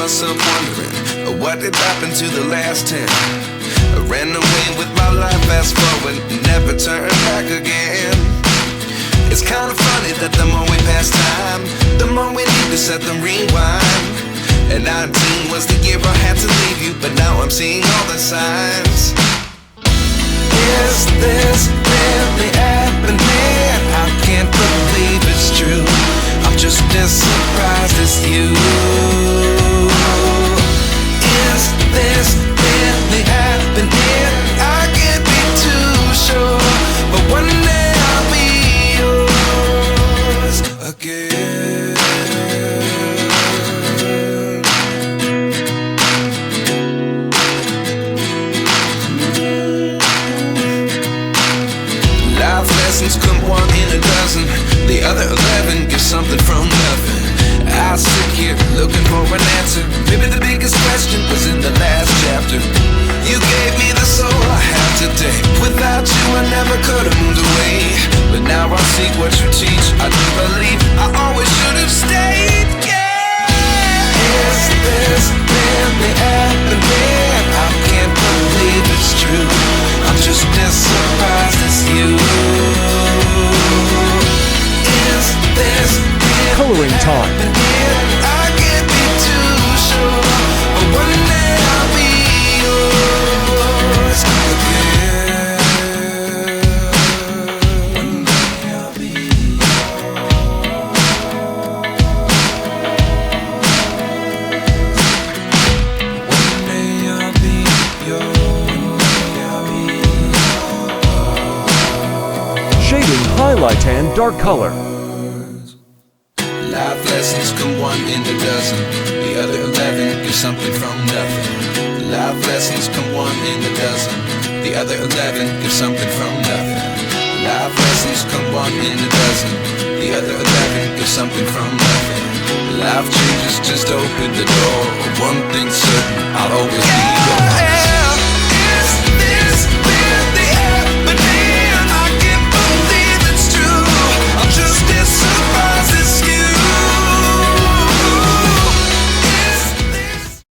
myself wondering, what did happen to the last 10? I ran away with my life, fast forward, never turn back again. It's kind of funny that the more we pass time, the more we need to set them rewind. And 19 was the year I had to leave you, but now I'm seeing all the signs. Is this really happening? I can't believe it's true. I'm just as surprised as you. Is this really happening? I can't be too sure, but one day I'll be yours again. Life lessons come one in a dozen. The other 11 give something from nothing. I sit here looking for an answer. Maybe the biggest question was in the last chapter. You gave me the soul I have today. Without you I never could have moved away. But now I see what you teach. I do believe I always should have stayed. Yeah. Is this really happening? I can't believe it's true. I'm just as surprised as you. Is this really coloring time? I can't be too sure, but one day I'll be yours again. One day I'll be yours. One day I'll be yours. Shading, highlight, and dark color. Life lessons come one in a dozen. The other 11 give something from nothing. Life lessons come one in a dozen. The other 11 give something from nothing. Life lessons come one in a dozen. The other 11 give something from nothing. Life changes just open the door. One thing's certain, I'll always be